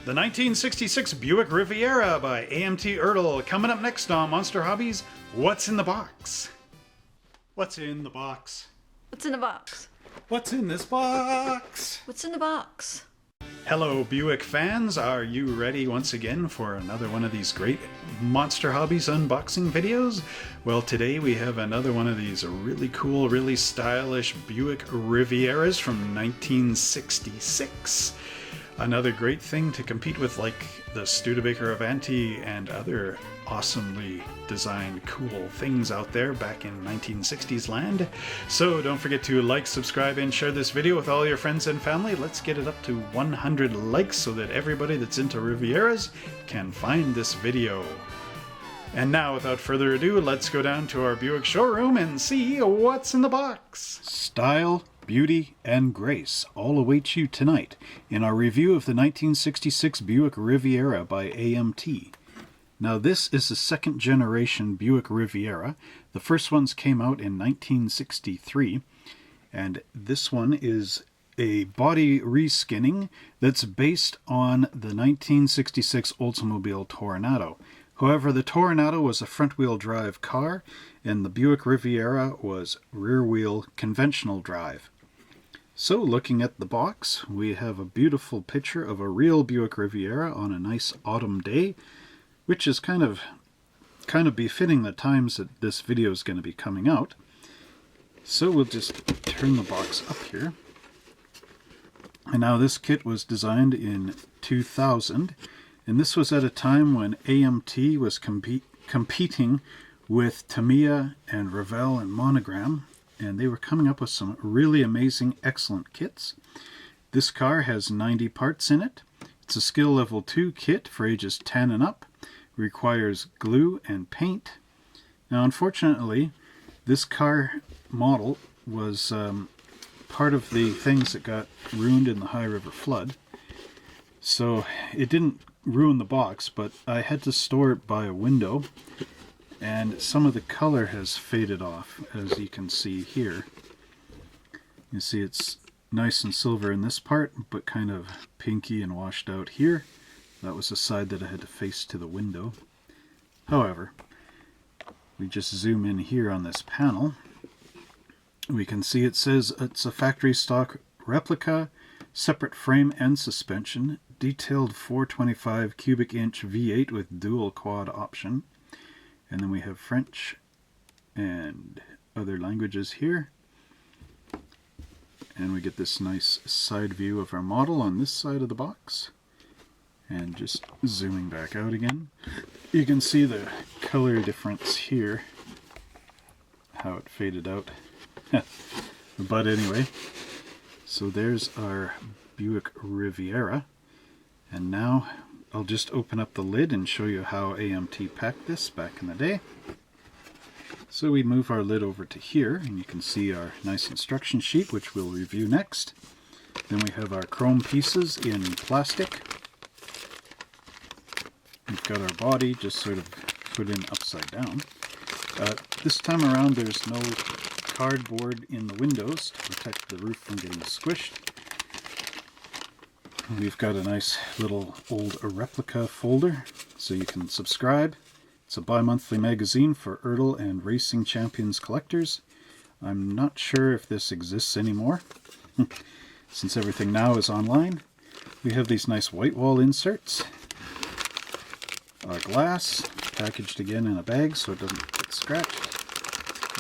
The 1966 Buick Riviera by AMT ERTL. Coming up next on Monster Hobbies, what's in the box? What's in the box? What's in the box? What's in this box? What's in the box? Hello Buick fans, are you ready once again for another one of these great Monster Hobbies unboxing videos? Well, today we have another one of these really cool, really stylish Buick Rivieras from 1966. Another great thing to compete with, like the Studebaker Avanti and other awesomely designed cool things out there back in 1960s land. So don't forget to like, subscribe, and share this video with all your friends and family. Let's get it up to 100 likes so that everybody that's into Rivieras can find this video. And now, without further ado, let's go down to our Buick showroom and see what's in the box. Style, beauty, and grace all await you tonight in our review of the 1966 Buick Riviera by AMT. Now, this is the second generation Buick Riviera. The first ones came out in 1963, and this one is a body reskinning that's based on the 1966 Oldsmobile Toronado. However, the Toronado was a front-wheel drive car, and the Buick Riviera was rear-wheel conventional drive. So, looking at the box, we have a beautiful picture of a real Buick Riviera on a nice autumn day, which is kind of befitting the times that this video is going to be coming out. So we'll just turn the box up here. And now this kit was designed in 2000, and this was at a time when AMT was competing with Tamiya and Revell and Monogram, and they were coming up with some really amazing, excellent kits. This car has 90 parts in it. It's a skill level 2 kit for ages 10 and up. Requires glue and paint. Now, unfortunately, this car model was part of the things that got ruined in the High River flood. So it didn't ruin the box, but I had to store it by a window, and some of the color has faded off, as you can see here. You see it's nice and silver in this part, but kind of pinky and washed out here. That was the side that I had to face to the window. However, we just zoom in here on this panel. We can see it says it's a factory stock replica, separate frame and suspension, detailed 425 cubic inch V8 with dual quad option. And then we have French and other languages here. And we get this nice side view of our model on this side of the box. And just zooming back out again, you can see the color difference here, how it faded out. But anyway, so there's our Buick Riviera, and now I'll just open up the lid and show you how AMT packed this back in the day. So we move our lid over to here, and you can see our nice instruction sheet, which we'll review next. Then we have our chrome pieces in plastic. We've got our body just sort of put in upside down. This time around there's no cardboard in the windows to protect the roof from getting squished. We've got a nice little old replica folder so you can subscribe. It's a bi-monthly magazine for ERTL and Racing Champions collectors. I'm not sure if this exists anymore since everything now is online. We have these nice white wall inserts. Our glass, packaged again in a bag so it doesn't get scratched.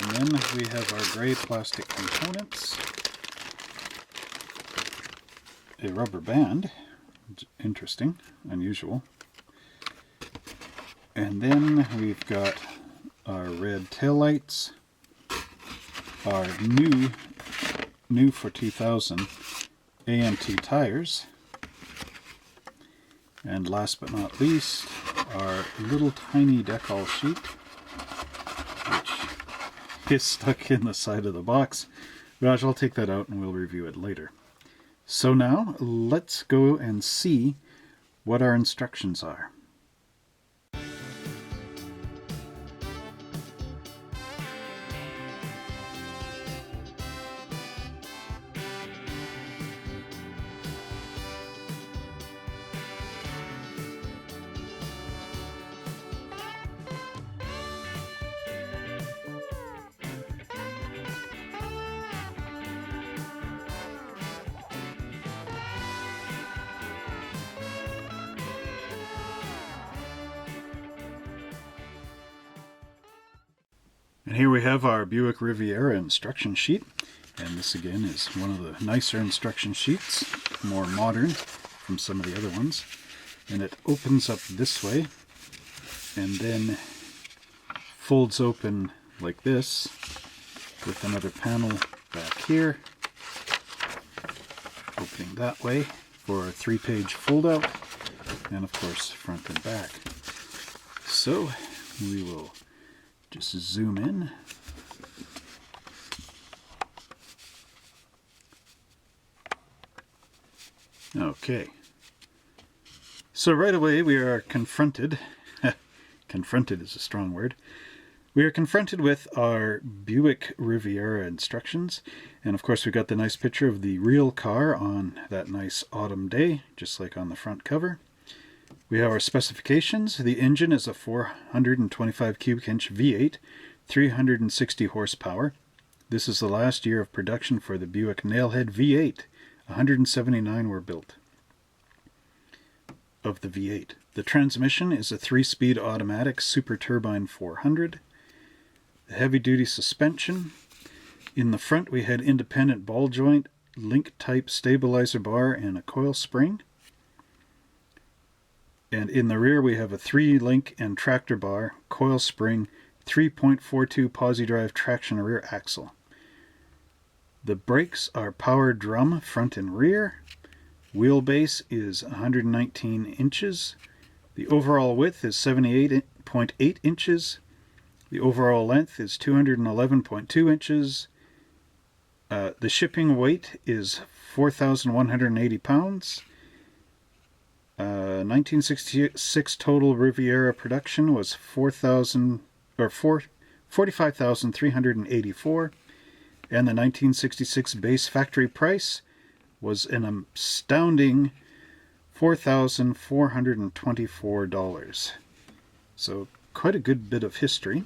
And then we have our gray plastic components. A rubber band, interesting, unusual. And then we've got our red taillights, our new for 2000 AMT tires, and last but not least, our little tiny decal sheet, which is stuck in the side of the box. Raj, I'll take that out and we'll review it later. So now, let's go and see what our instructions are. And here we have our Buick Riviera instruction sheet. And this again is one of the nicer instruction sheets, more modern from some of the other ones. And it opens up this way and then folds open like this with another panel back here, opening that way for a 3-page fold out, and of course front and back. So we will just zoom in. Okay. So right away we are confronted, confronted is a strong word, we are confronted with our Buick Riviera instructions, and of course we got the nice picture of the real car on that nice autumn day, just like on the front cover. We have our specifications. The engine is a 425 cubic inch V8, 360 horsepower. This is the last year of production for the Buick Nailhead V8. 179 were built of the V8. The transmission is a 3-speed automatic Super Turbine 400. The heavy-duty suspension. In the front we had independent ball joint, link type stabilizer bar, and a coil spring. And in the rear we have a 3-link and tractor bar, coil spring, 3.42 posi drive traction rear axle. The brakes are power drum front and rear. Wheelbase is 119 inches. The overall width is 78.8 inches. The overall length is 211.2 inches. The shipping weight is 4,180 pounds. 1966 total Riviera production was 45,384, and the 1966 base factory price was an astounding $4,424. So quite a good bit of history.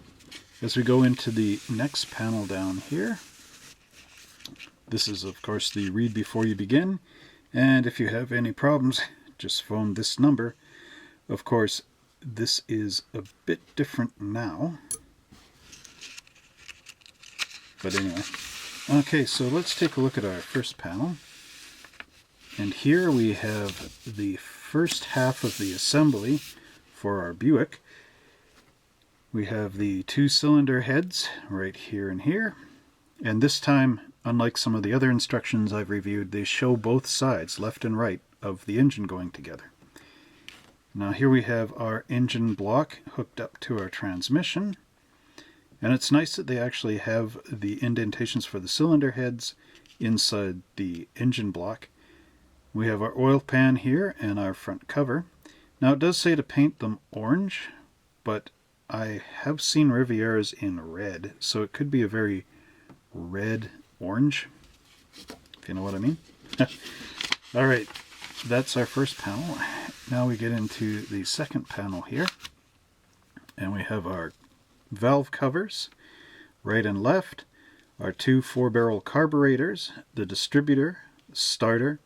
As we go into the next panel down here, this is of course the read before you begin, and if you have any problems, just phone this number. Of course, this is a bit different now, but anyway. Okay, so let's take a look at our first panel. And here we have the first half of the assembly for our Buick. We have the 2-cylinder heads right here and here. And this time, unlike some of the other instructions I've reviewed, they show both sides, left and right, of the engine going together. Now here we have our engine block hooked up to our transmission. And it's nice that they actually have the indentations for the cylinder heads inside the engine block. We have our oil pan here and our front cover. Now it does say to paint them orange, but I have seen Rivieras in red, so it could be a very red orange, if you know what I mean. Alright, that's our first panel. Now we get into the second panel here, and we have our valve covers, right and left, our 2 4-barrel carburetors, the distributor, starter,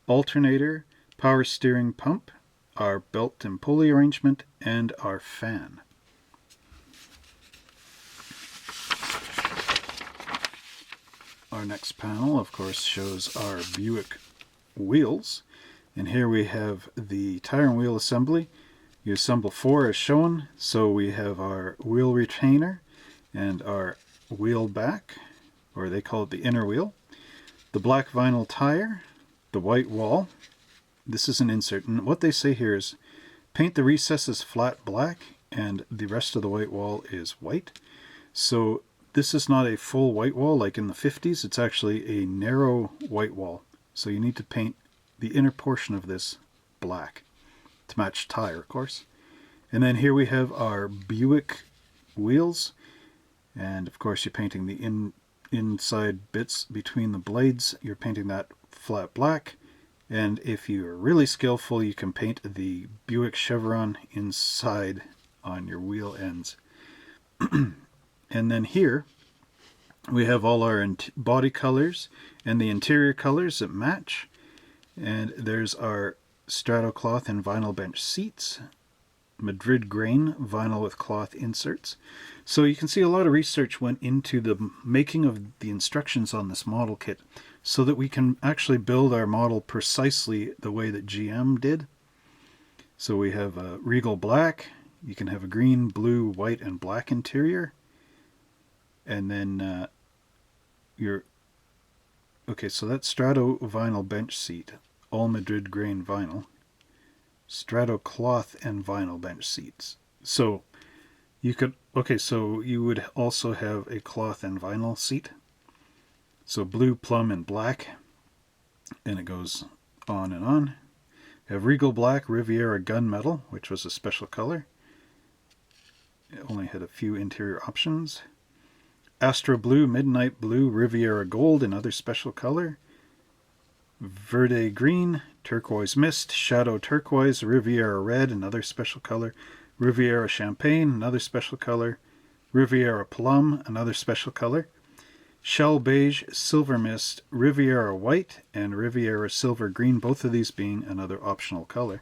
alternator, power steering pump, our belt and pulley arrangement, and our fan. Our next panel, of course, shows our Buick wheels. And here we have the tire and wheel assembly. You assemble 4 as shown. So we have our wheel retainer and our wheel back, or they call it the inner wheel. The black vinyl tire, the white wall. This is an insert, and what they say here is paint the recesses flat black and the rest of the white wall is white. So this is not a full white wall like in the 50s, it's actually a narrow white wall. So you need to paint the inner portion of this black to match tire, of course. And then here we have our Buick wheels, and of course you're painting the inside bits between the blades, you're painting that flat black. And if you're really skillful, you can paint the Buick chevron inside on your wheel ends. And then here we have all our body colors and the interior colors that match. And there's our strato cloth and vinyl bench seats. Madrid grain vinyl with cloth inserts. So you can see a lot of research went into the making of the instructions on this model kit so that we can actually build our model precisely the way that GM did. So we have a Regal Black. You can have a green, blue, white, and black interior. And then okay, so that's Strato vinyl bench seat, all Madrid grain vinyl. Strato cloth and vinyl bench seats. So you could, okay, so you would also have a cloth and vinyl seat. So blue, plum, and black. And it goes on and on. You have Regal Black, Riviera gunmetal, which was a special color. It only had a few interior options. Astro Blue, Midnight Blue, Riviera Gold, another special color. Verde Green, Turquoise Mist, Shadow Turquoise, Riviera Red, another special color. Riviera Champagne, another special color. Riviera Plum, another special color. Shell Beige, Silver Mist, Riviera White, and Riviera Silver Green, both of these being another optional color.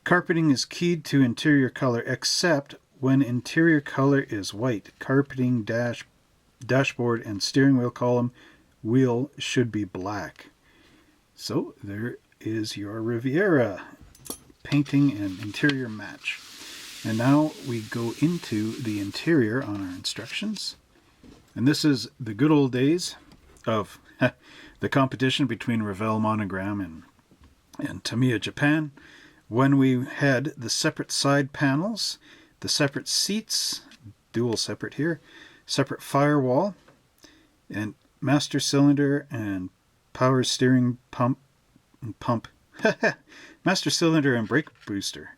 Carpeting is keyed to interior color except when interior color is white. Carpeting, dashboard, and steering wheel column wheel should be black. So there is your Riviera painting and interior match. And now we go into the interior on our instructions. And this is the good old days of the competition between Revell Monogram and Tamiya Japan, when we had the separate side panels, the separate seats, dual separate here, separate firewall, and master cylinder and power steering pump, master cylinder and brake booster,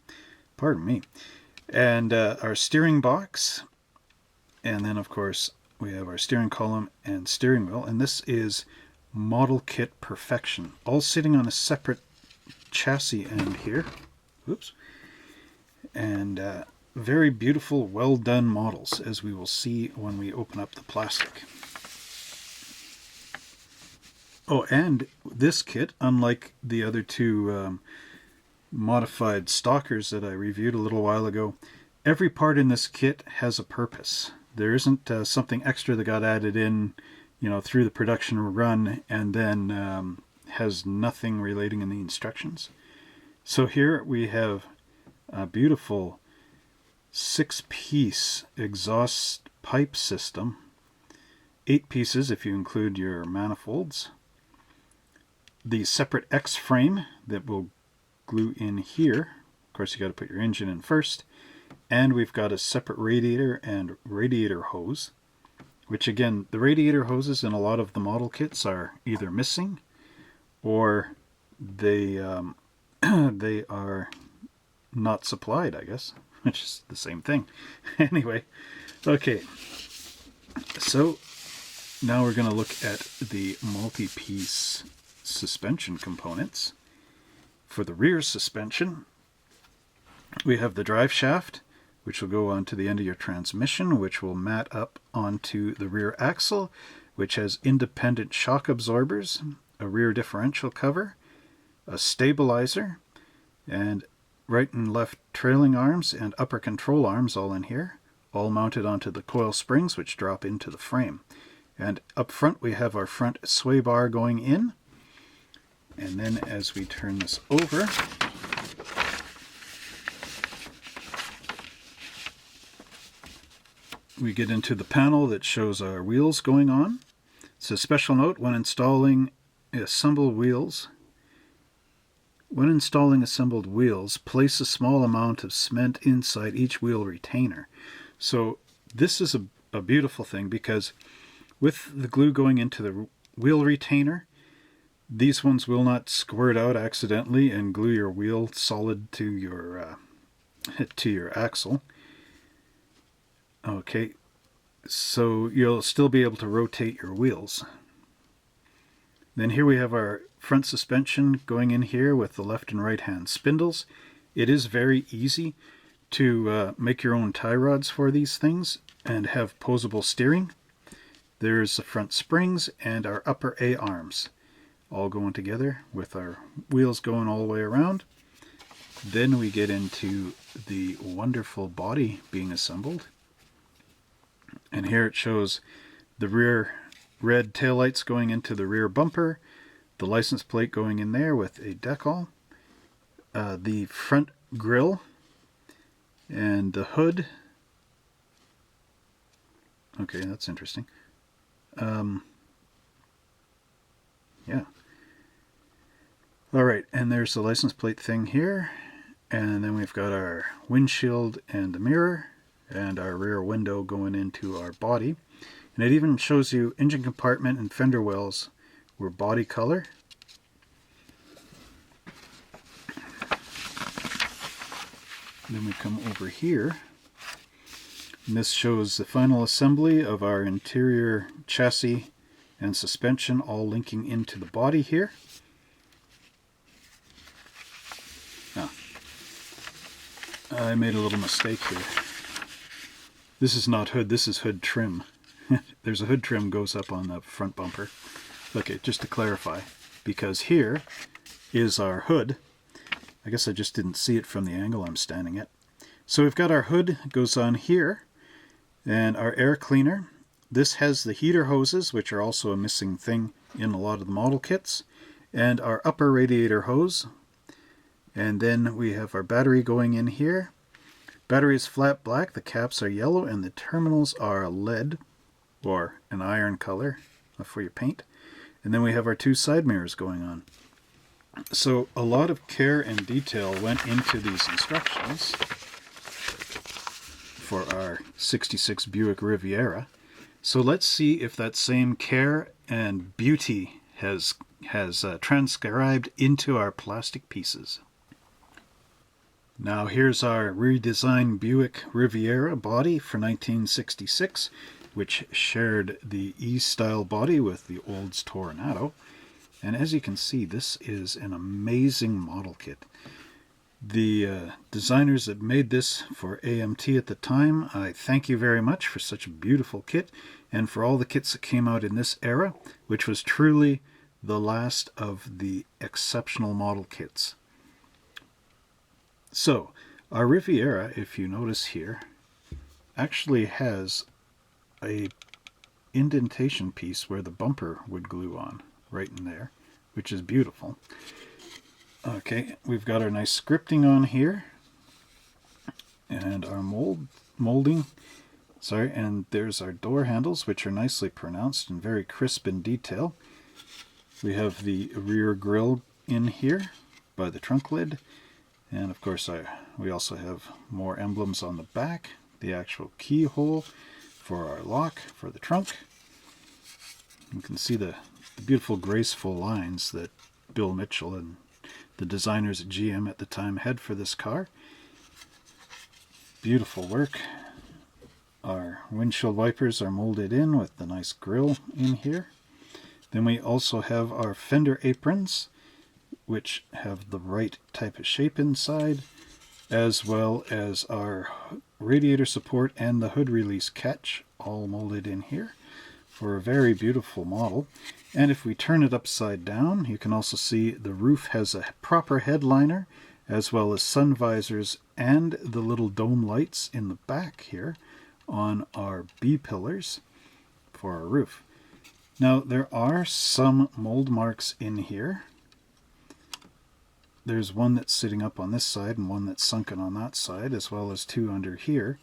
pardon me, and our steering box, and then of course we have our steering column and steering wheel, and this is model kit perfection, all sitting on a separate chassis end here. Oops. And very beautiful, well done models, as we will see when we open up the plastic. Oh, and this kit, unlike the other two modified stalkers that I reviewed a little while ago, every part in this kit has a purpose. There isn't something extra that got added in, through the production run and then has nothing relating in the instructions. So here we have a beautiful 6-piece exhaust pipe system, 8 pieces if you include your manifolds. The separate X frame that will glue in here. Of course, you got to put your engine in first. And we've got a separate radiator and radiator hose, which again, the radiator hoses in a lot of the model kits are either missing or they they are not supplied, I guess, which is the same thing. Anyway, okay, so now we're going to look at the multi-piece suspension components. For the rear suspension, we have the drive shaft, which will go onto the end of your transmission, which will mat up onto the rear axle, which has independent shock absorbers, a rear differential cover, a stabilizer, and right and left trailing arms and upper control arms all in here, all mounted onto the coil springs which drop into the frame. And up front we have our front sway bar going in, and then as we turn this over, we get into the panel that shows our wheels going on. It's a special note: when installing assembled wheels, place a small amount of cement inside each wheel retainer. So this is a beautiful thing, because with the glue going into the wheel retainer, these ones will not squirt out accidentally and glue your wheel solid to your axle. Okay, so you'll still be able to rotate your wheels. Then here we have our front suspension going in here with the left and right hand spindles. It is very easy to make your own tie rods for these things and have posable steering. There's the front springs and our upper A arms all going together with our wheels going all the way around. Then we get into the wonderful body being assembled. And here it shows the rear red taillights going into the rear bumper, the license plate going in there with a decal, the front grille, and the hood. Okay, that's interesting. Yeah. Alright, and there's the license plate thing here. And then we've got our windshield and the mirror, and our rear window going into our body. And it even shows you engine compartment and fender wells were body color. Then we come over here, and this shows the final assembly of our interior chassis and suspension all linking into the body here. I made a little mistake here. This is not hood, this is hood trim. There's a hood trim goes up on the front bumper. Okay, just to clarify, because here is our hood. I guess I just didn't see it from the angle I'm standing at. So we've got our hood goes on here, and our air cleaner. This has the heater hoses, which are also a missing thing in a lot of the model kits, and our upper radiator hose. And then we have our battery going in here. Battery is flat black, the caps are yellow, and the terminals are lead, or an iron color for your paint. And then we have our two side mirrors going on. So a lot of care and detail went into these instructions for our 66 Buick Riviera. So let's see if that same care and beauty has transcribed into our plastic pieces. Now here's our redesigned Buick Riviera body for 1966, which shared the E-style body with the Oldsmobile Toronado. And as you can see, this is an amazing model kit. The designers that made this for AMT at the time, I thank you very much for such a beautiful kit, and for all the kits that came out in this era, which was truly the last of the exceptional model kits. So, our Riviera, if you notice here, actually has a indentation piece where the bumper would glue on, right in there, which is beautiful. Okay, we've got our nice scripting on here, and our molding. Sorry, and there's our door handles, which are nicely pronounced and very crisp in detail. We have the rear grille in here by the trunk lid. And of course, we also have more emblems on the back, the actual keyhole for our lock for the trunk. You can see the beautiful graceful lines that Bill Mitchell and the designers at GM at the time had for this car. Beautiful work. Our windshield wipers are molded in with the nice grille in here. Then we also have our fender aprons, which have the right type of shape inside, as well as our radiator support and the hood release catch, all molded in here for a very beautiful model. And if we turn it upside down, you can also see the roof has a proper headliner, as well as sun visors and the little dome lights in the back here on our B-pillars for our roof. Now, there are some mold marks in here. There's one that's sitting up on this side and one that's sunken on that side, as well as two under here.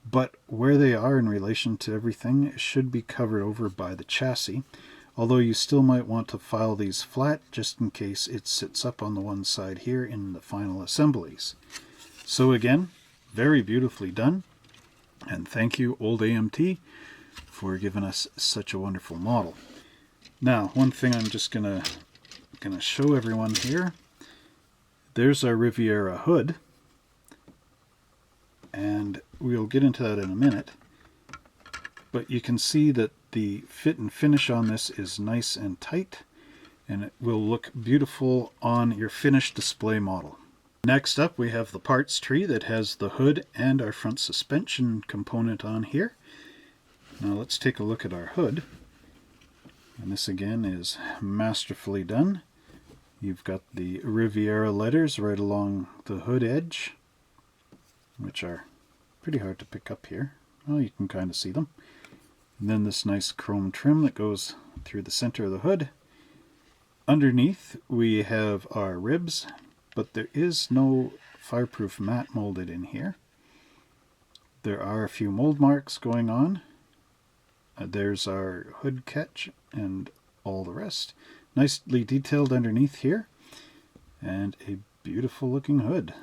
But where they are in relation to everything should be covered over by the chassis, although you still might want to file these flat just in case it sits up on the one side here in the final assemblies. So again, very beautifully done, and thank you, old AMT, for giving us such a wonderful model. Now, one thing I'm just gonna show everyone here. There's our Riviera hood, and we'll get into that in a minute, but you can see that the fit and finish on this is nice and tight, and it will look beautiful on your finished display model. Next up, we have the parts tree that has the hood and our front suspension component on here. Now let's take a look at our hood, and this again is masterfully done. You've got the Riviera letters right along the hood edge, which are pretty hard to pick up here. Well, you can kind of see them. And then this nice chrome trim that goes through the center of the hood. Underneath we have our ribs, but there is no fireproof mat molded in here. There are a few mold marks going on. There's our hood catch and all the rest. Nicely detailed underneath here, and a beautiful looking hood.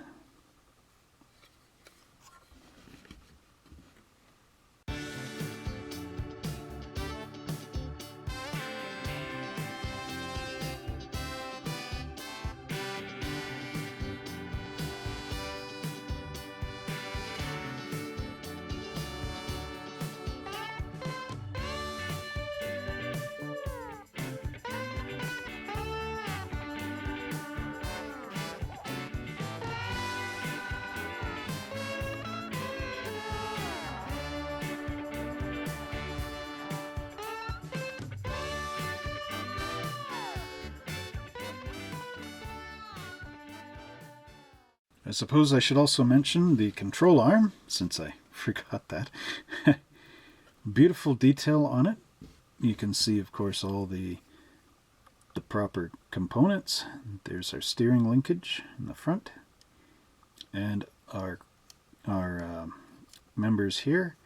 I suppose I should also mention the control arm, since I forgot that. Beautiful detail on it. You can see, of course, all the proper components. There's our steering linkage in the front, and our members here.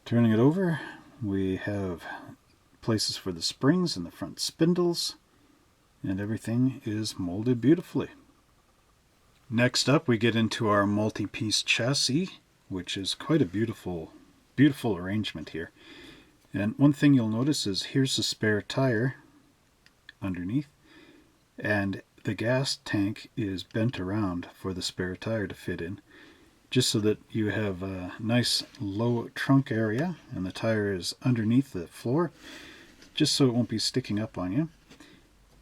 Turning it over, we have places for the springs and the front spindles, and everything is molded beautifully. Next up, we get into our multi-piece chassis, which is quite a beautiful arrangement here. And one thing you'll notice is here's a spare tire underneath, and the gas tank is bent around for the spare tire to fit in, just so that you have a nice low trunk area, and the tire is underneath the floor, just so it won't be sticking up on you.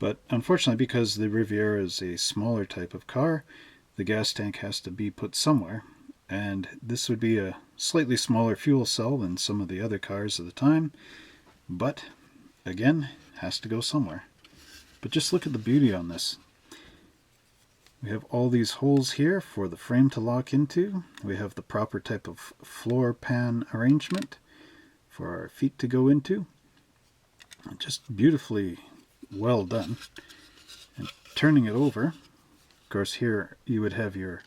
But unfortunately, because the Riviera is a smaller type of car, the gas tank has to be put somewhere, and this would be a slightly smaller fuel cell than some of the other cars of the time, but again, has to go somewhere. But just look at the beauty on this. We have all these holes here for the frame to lock into. We have the proper type of floor pan arrangement for our feet to go into. Just beautifully well done. And turning it over, of course, here you would have your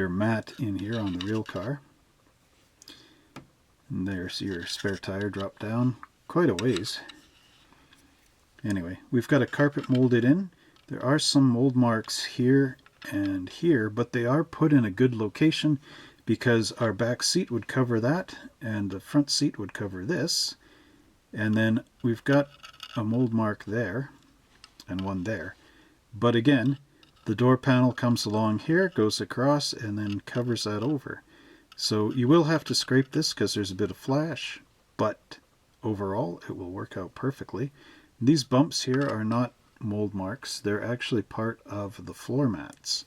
mat in here on the real car. And there's your spare tire dropped down quite a ways. Anyway, we've got a carpet molded in. There are some mold marks here and here, but they are put in a good location because our back seat would cover that and the front seat would cover this. And then we've got a mold mark there and one there. But again, the door panel comes along here, goes across, and then covers that over. So you will have to scrape this because there's a bit of flash, but overall it will work out perfectly. These bumps here are not mold marks, they're actually part of the floor mats.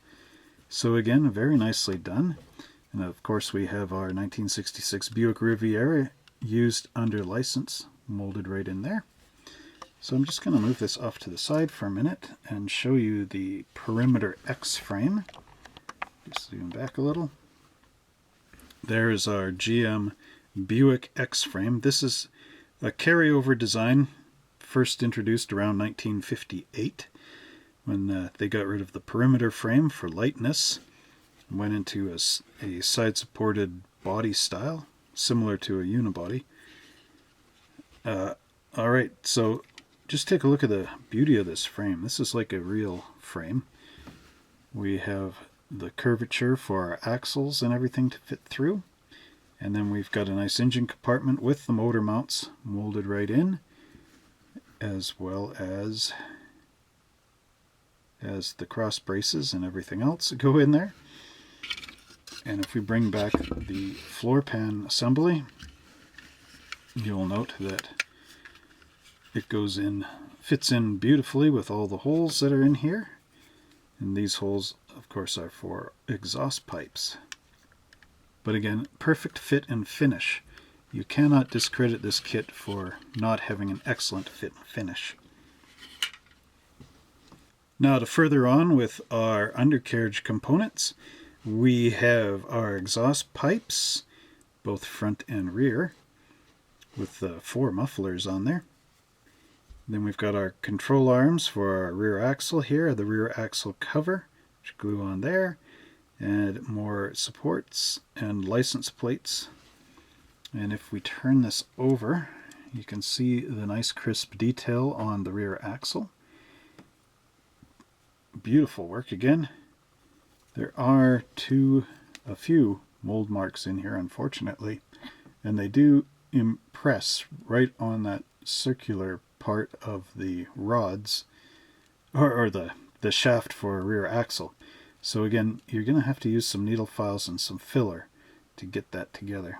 So again, very nicely done. And of course we have our 1966 Buick Rivera used under license, molded right in there. So I'm just going to move this off to the side for a minute and show you the perimeter X frame. Just zoom back a little. There's our GM Buick X frame. This is a carryover design, first introduced around 1958 when they got rid of the perimeter frame for lightness. Went into a side-supported body style, similar to a unibody. Alright, so just take a look at the beauty of this frame. This is like a real frame. We have the curvature for our axles and everything to fit through. And then we've got a nice engine compartment with the motor mounts molded right in, as well as the cross braces and everything else that go in there. And if we bring back the floor pan assembly, you'll note that it goes in, fits in beautifully with all the holes that are in here. And these holes, of course, are for exhaust pipes. But again, perfect fit and finish. You cannot discredit this kit for not having an excellent fit and finish. Now to further on with our undercarriage components, we have our exhaust pipes, both front and rear, with 4 mufflers on there. Then we've got our control arms for our rear axle here, the rear axle cover, which glue on there, and more supports and license plates. And if we turn this over, you can see the nice crisp detail on the rear axle. Beautiful work again. There are a few mold marks in here, unfortunately, and they do impress right on that circular part of the rods, or the shaft for a rear axle. So again, you're going to have to use some needle files and some filler to get that together.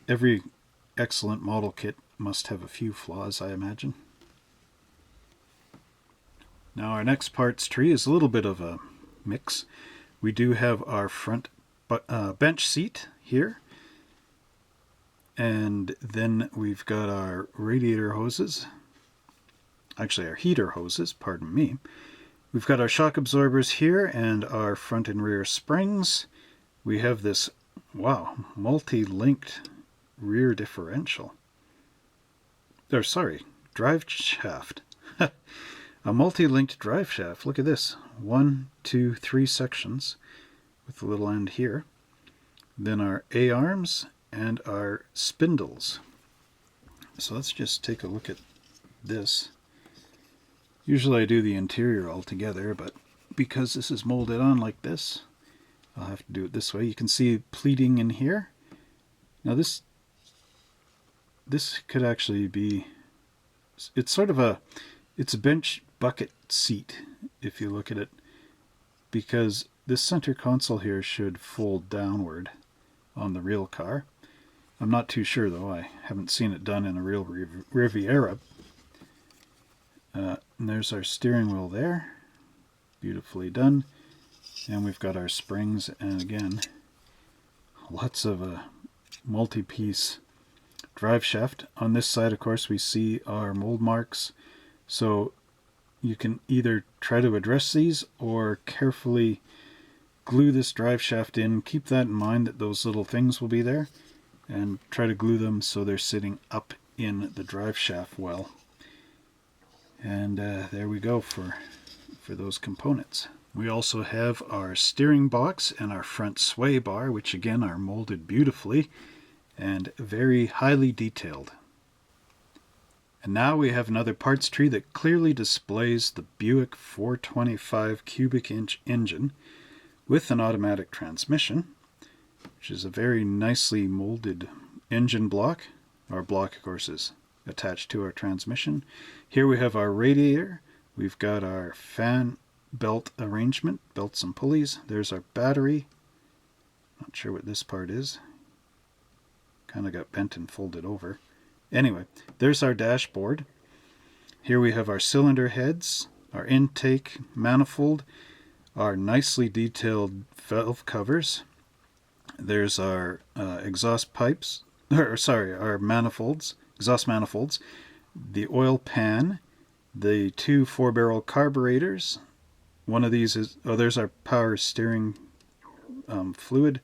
Every excellent model kit must have a few flaws, I imagine. Now our next parts tree is a little bit of a mix. We do have our front bench seat here, and then we've got our radiator hoses, actually our heater hoses, pardon me. We've got our shock absorbers here and our front and rear springs. We have this, wow, multi-linked rear differential. Drive shaft. A multi-linked drive shaft. Look at this. 1, 2, 3 sections with a little end here. Then our A-arms and our spindles. So let's just take a look at this. Usually I do the interior all together, but because this is molded on like this, I'll have to do it this way. You can see pleating in here. Now this could actually be, it's sort of it's a bench bucket seat if you look at it, because this center console here should fold downward on the real car. I'm not too sure though, I haven't seen it done in a real Riviera. And there's our steering wheel there, beautifully done. And we've got our springs, and again, lots of multi-piece drive shaft. On this side, of course, we see our mold marks. So you can either try to address these or carefully glue this drive shaft in. Keep that in mind that those little things will be there, and try to glue them so they're sitting up in the drive shaft well. And there we go for those components. We also have our steering box and our front sway bar, which again are molded beautifully and very highly detailed. And now we have another parts tree that clearly displays the Buick 425 cubic inch engine with an automatic transmission, which is a very nicely molded engine block. Our block, of course, is attached to our transmission. Here we have our radiator. We've got our fan belt arrangement, belts and pulleys. There's our battery. Not sure what this part is. Kind of got bent and folded over. Anyway, there's our dashboard. Here we have our cylinder heads, our intake manifold, our nicely detailed valve covers. There's our exhaust pipes, our manifolds, exhaust manifolds, the oil pan, the 2 4-barrel carburetors. One of these is, there's our power steering fluid,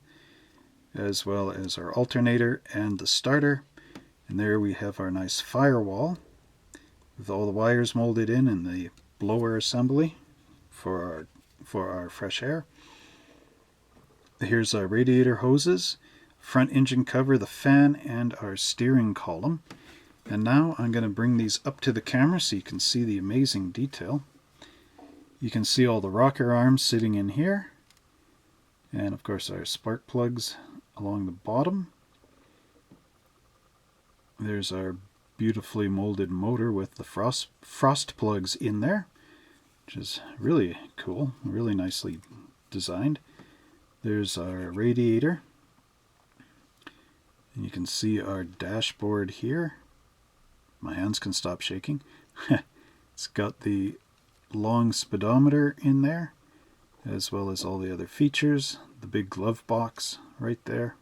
as well as our alternator and the starter. And there we have our nice firewall with all the wires molded in and the blower assembly for our fresh air. Here's our radiator hoses, front engine cover, the fan, and our steering column. And now I'm going to bring these up to the camera so you can see the amazing detail. You can see all the rocker arms sitting in here, and of course our spark plugs along the bottom. There's our beautifully molded motor with the frost plugs in there, which is really cool, really nicely designed. There's our radiator, and you can see our dashboard here. My hands can stop shaking. It's got the long speedometer in there, as well as all the other features. The big glove box right there.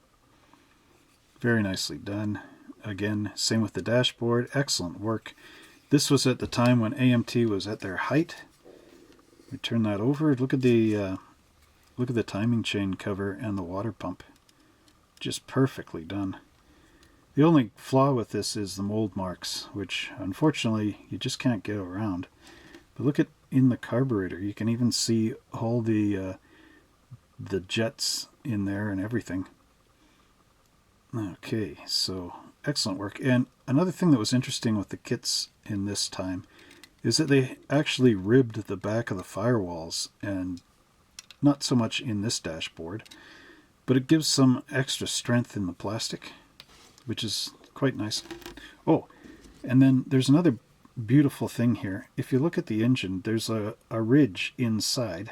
Very nicely done. Again, same with the dashboard. Excellent work. This was at the time when AMT was at their height. We turn that over. Look at the timing chain cover and the water pump. Just perfectly done. The only flaw with this is the mold marks, which unfortunately you just can't get around. But look at in the carburetor, you can even see all the jets in there and everything. Okay, so excellent work. And another thing that was interesting with the kits in this time is that they actually ribbed the back of the firewalls, and not so much in this dashboard, but it gives some extra strength in the plastic, which is quite nice. Oh, and then there's another beautiful thing here. If you look at the engine, there's a ridge inside.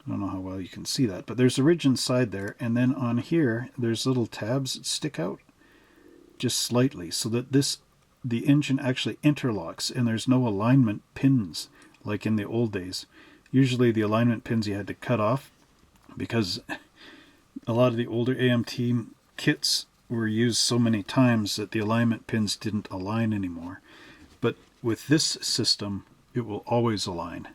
I don't know how well you can see that, but there's a ridge inside there, and then on here there's little tabs that stick out just slightly, so that the engine actually interlocks, and there's no alignment pins like in the old days. Usually the alignment pins you had to cut off because a lot of the older AMT kits were used so many times that the alignment pins didn't align anymore. But with this system, it will always align.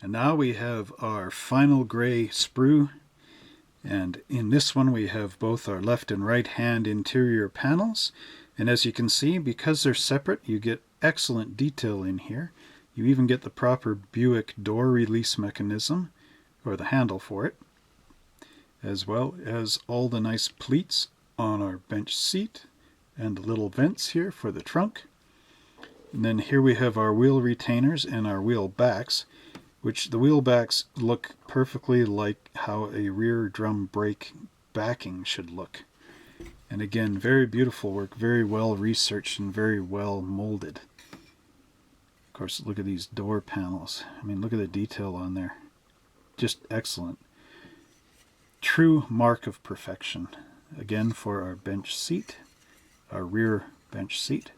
And now we have our final gray sprue, and in this one we have both our left and right hand interior panels, and as you can see, because they're separate, you get excellent detail in here. You even get the proper Buick door release mechanism, or the handle for it, as well as all the nice pleats on our bench seat and the little vents here for the trunk. And then here we have our wheel retainers and our wheel backs, which the wheel backs look perfectly like how a rear drum brake backing should look. And again, very beautiful work, very well researched and very well molded. Of course, look at these door panels. I mean, look at the detail on there. Just excellent. True mark of perfection. Again, for our bench seat, our rear bench seat.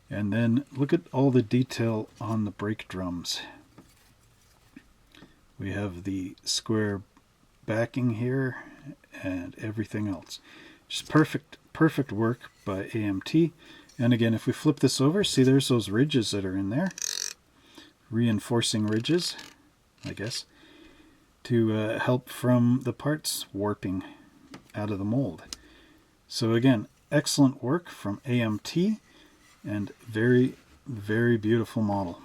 And then look at all the detail on the brake drums. We have the square backing here and everything else. Just perfect work by AMT. And again, if we flip this over, see there's those ridges that are in there. Reinforcing ridges, I guess, to help from the parts warping out of the mold. So again, excellent work from AMT. And very, very beautiful model.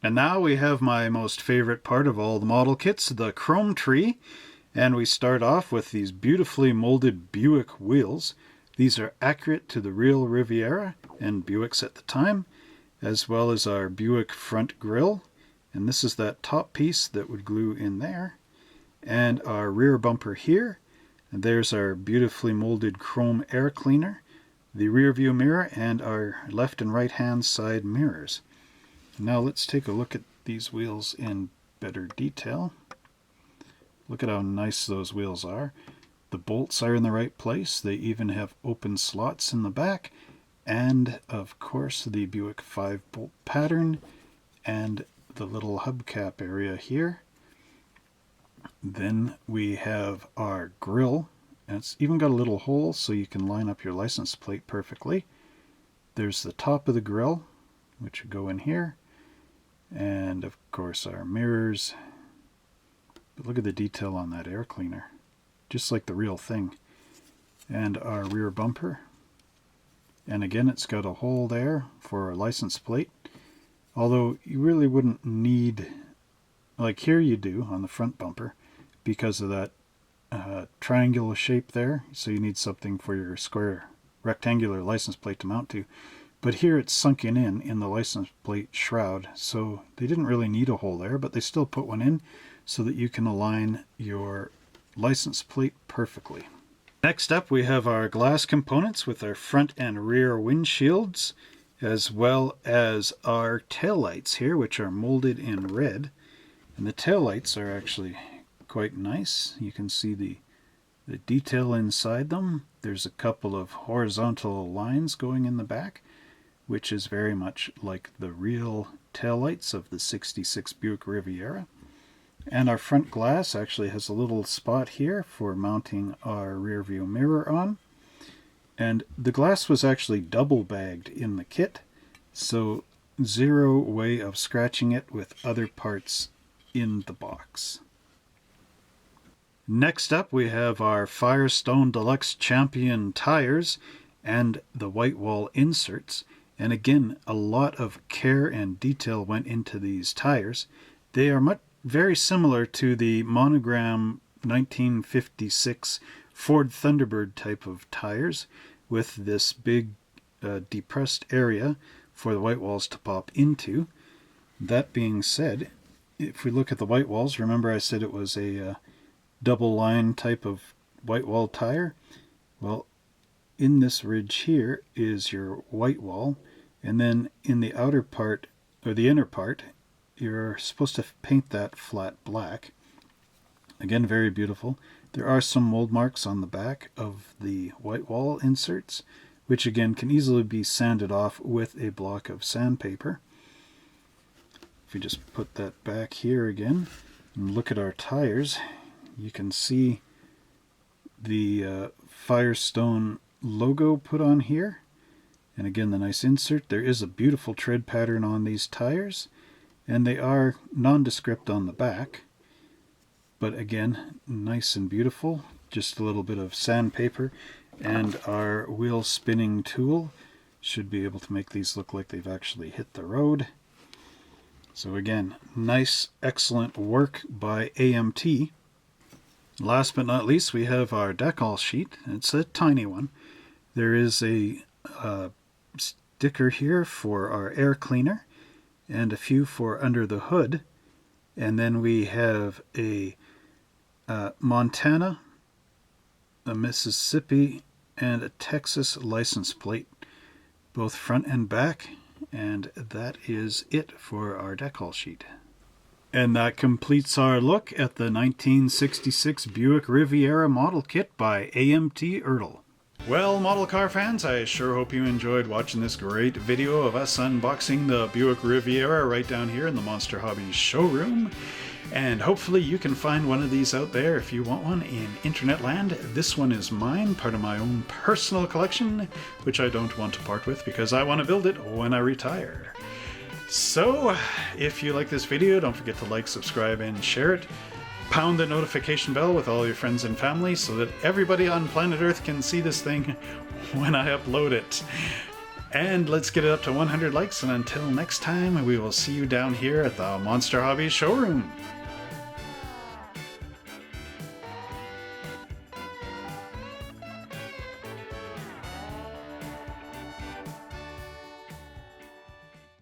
And now we have my most favorite part of all the model kits, the chrome tree. And we start off with these beautifully molded Buick wheels. These are accurate to the real Riviera and Buicks at the time, as well as our Buick front grille. And this is that top piece that would glue in there. And our rear bumper here. And there's our beautifully molded chrome air cleaner, the rear view mirror, and our left and right hand side mirrors. Now let's take a look at these wheels in better detail. Look at how nice those wheels are. The bolts are in the right place. They even have open slots in the back, and of course the Buick 5-bolt pattern and the little hubcap area here. Then we have our grille. And it's even got a little hole so you can line up your license plate perfectly. There's the top of the grille, which would go in here. And of course our mirrors. But look at the detail on that air cleaner. Just like the real thing. And our rear bumper. And again, it's got a hole there for our license plate. Although you really wouldn't need, like here you do on the front bumper, because of that triangular shape there, so you need something for your square rectangular license plate to mount to. But here it's sunken in the license plate shroud, so they didn't really need a hole there, but they still put one in so that you can align your license plate perfectly. Next up we have our glass components with our front and rear windshields, as well as our taillights here, which are molded in red. And the taillights are actually quite nice. You can see the detail inside them. There's a couple of horizontal lines going in the back, which is very much like the real taillights of the '66 Buick Riviera. And our front glass actually has a little spot here for mounting our rear view mirror on. And the glass was actually double bagged in the kit, so zero way of scratching it with other parts in the box. Next up we have our Firestone Deluxe Champion tires and the white wall inserts. And again, a lot of care and detail went into these tires. They are very similar to the monogram 1956 Ford Thunderbird type of tires, with this big depressed area for the white walls to pop into. That being said, if we look at the white walls, remember I said it was a double line type of white wall tire? Well, in this ridge here is your white wall, and then in the outer part, or the inner part, you're supposed to paint that flat black. Again, very beautiful. There are some mold marks on the back of the white wall inserts, which again can easily be sanded off with a block of sandpaper. If we just put that back here again and look at our tires, you can see the Firestone logo put on here. And again, the nice insert. There is a beautiful tread pattern on these tires, and they are nondescript on the back. But again, nice and beautiful. Just a little bit of sandpaper, and our wheel spinning tool should be able to make these look like they've actually hit the road. So again, nice, excellent work by AMT. Last but not least, we have our decal sheet. It's a tiny one. There is a sticker here for our air cleaner and a few for under the hood. And then we have a Montana, a Mississippi, and a Texas license plate, both front and back. And that is it for our decal sheet. And that completes our look at the 1966 Buick Riviera model kit by AMT ERTL. Well, model car fans, I sure hope you enjoyed watching this great video of us unboxing the Buick Riviera right down here in the Monster Hobbies showroom. And hopefully you can find one of these out there if you want one in internet land. This one is mine, part of my own personal collection, which I don't want to part with because I want to build it when I retire. So, if you like this video, don't forget to like, subscribe, and share it. Pound the notification bell with all your friends and family so that everybody on planet Earth can see this thing when I upload it. And let's get it up to 100 likes, and until next time, we will see you down here at the Monster Hobbies showroom.